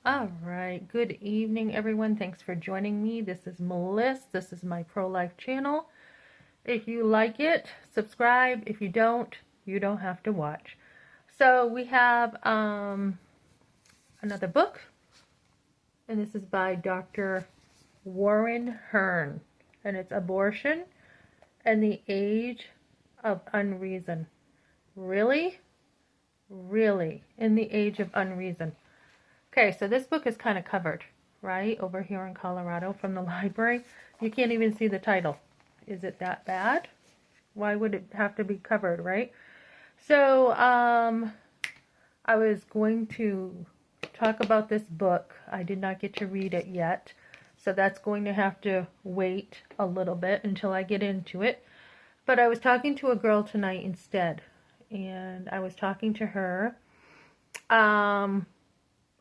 All right. Good evening, everyone. Thanks for joining me. This is Melissa. This is my pro-life channel. If you like it, subscribe. If you don't have to watch. So we have another book, and this is by Dr. Warren Hearn, and it's Abortion and the Age of Unreason. Really? Really? In the Age of Unreason. Okay, so this book is kind of covered, right? Over here in Colorado from the library. You can't even see the title. Is it that bad? Why would it have to be covered, right? So, I was going to talk about this book. I did not get to read it yet. So that's going to have to wait a little bit until I get into it. But I was talking to a girl tonight instead. And I was talking to her.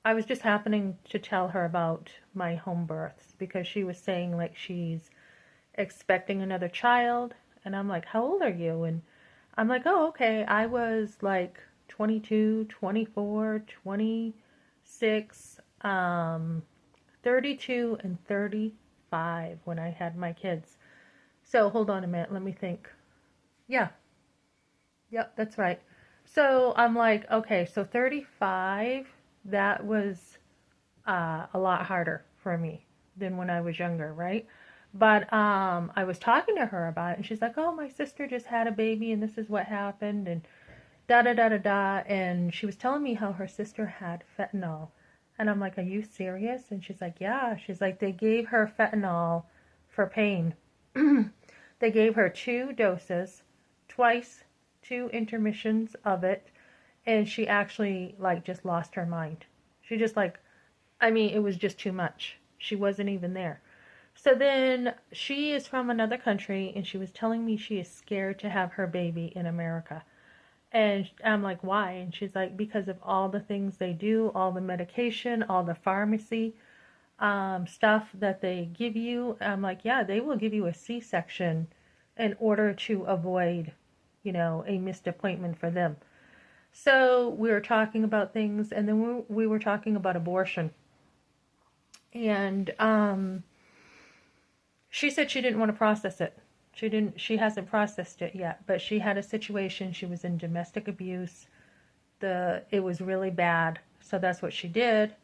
I was just happening to tell her about my home births because she was saying like she's expecting another child. And I'm like, how old are you? And I'm like, oh, okay. I was like 22, 24, 26, 32, and 35 when I had my kids. So hold on a minute. Let me think. Yeah. Yep, that's right. So I'm like, okay, so 35, that was a lot harder for me than when I was younger, right? But I was talking to her about it, and she's like, "Oh, my sister just had a baby, and this is what happened, and da da da da da." And she was telling me how her sister had fentanyl, and I'm like, "Are you serious?" And she's like, "Yeah." She's like, "They gave her fentanyl for pain. They gave her 2 doses, twice, 2 intermissions of it, and she actually like just lost her mind. She just like I mean, it was just too much. She wasn't even there. So then she is from another country and she was telling me she is scared to have her baby in America. And I'm like, why? And she's like, because of all the things they do, all the medication, all the pharmacy stuff that they give you. I'm like, yeah, they will give you a C-section in order to avoid, a missed appointment for them. So we were talking about things and then we were talking about abortion. And she said she didn't want to process it. She hasn't processed it yet, but she had a situation. She was in domestic abuse. It was really bad. So that's what she did.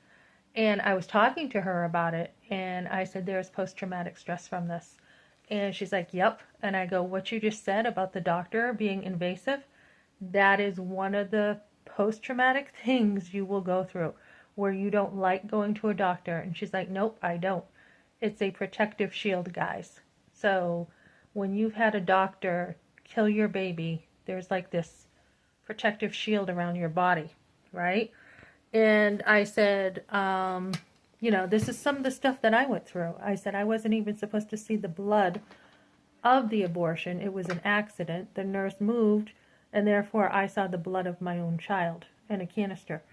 And I was talking to her about it, and I said, there's post-traumatic stress from this. And she's like, yep. And I go, what you just said about the doctor being invasive, that is one of the post-traumatic things you will go through where you don't like going to a doctor. And she's like, nope, I don't. It's a protective shield, guys. So when you've had a doctor kill your baby, there's like this protective shield around your body, right? And I said, this is some of the stuff that I went through. I said I wasn't even supposed to see the blood of the abortion. It was an accident. The nurse moved, and therefore I saw the blood of my own child in a canister.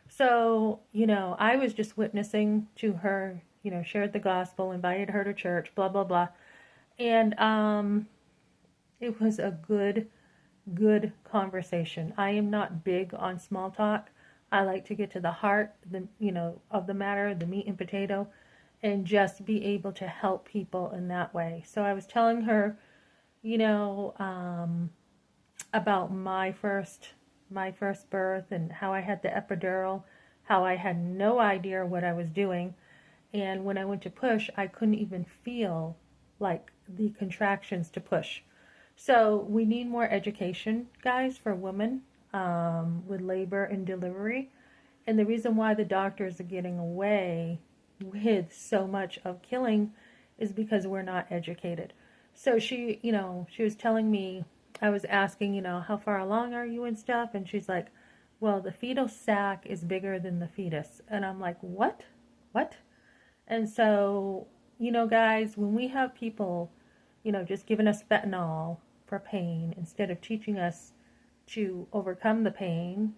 So, I was just witnessing to her, shared the gospel, invited her to church, blah, blah, blah. And it was a good conversation. I am not big on small talk. I like to get to the heart, of the matter, the meat and potato, and just be able to help people in that way. So I was telling her, you know, um, about my first birth and how I had the epidural, how I had no idea what I was doing, and when I went to push, I couldn't even feel like the contractions to push. So we need more education, guys, for women with labor and delivery. And the reason why the doctors are getting away with so much of killing is because we're not educated. So she was telling me, I was asking, how far along are you and stuff? And she's like, well, the fetal sac is bigger than the fetus. And I'm like, what? What? And so, guys, when we have people, just giving us fentanyl for pain instead of teaching us to overcome the pain,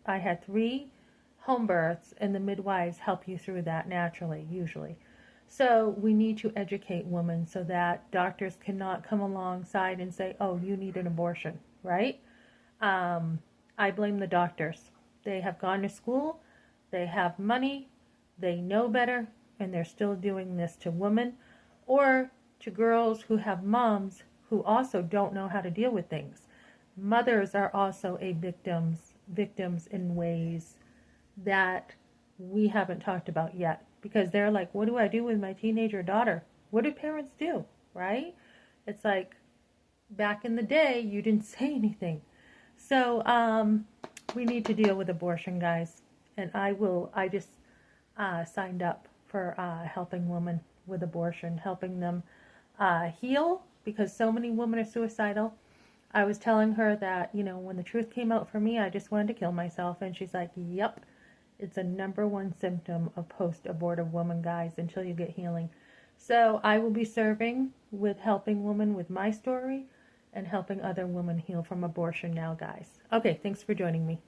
I had 3 home births and the midwives help you through that naturally, usually. So we need to educate women so that doctors cannot come alongside and say, oh, you need an abortion, right? Um, I blame the doctors. They have gone to school, they have money, they know better and they're still doing this to women, or to girls who have moms who also don't know how to deal with things. Mothers are also victims in ways that we haven't talked about yet, because they're like, what do I do with my teenager daughter? What do parents do, right? It's like, back in the day, you didn't say anything. So we need to deal with abortion, guys. And I just signed up for helping women with abortion, helping them heal, because so many women are suicidal. I was telling her that, when the truth came out for me, I just wanted to kill myself. And she's like, yep, it's a number one symptom of post-abortive woman, guys, until you get healing. So I will be serving with helping women with my story and helping other women heal from abortion now, guys. Okay, thanks for joining me.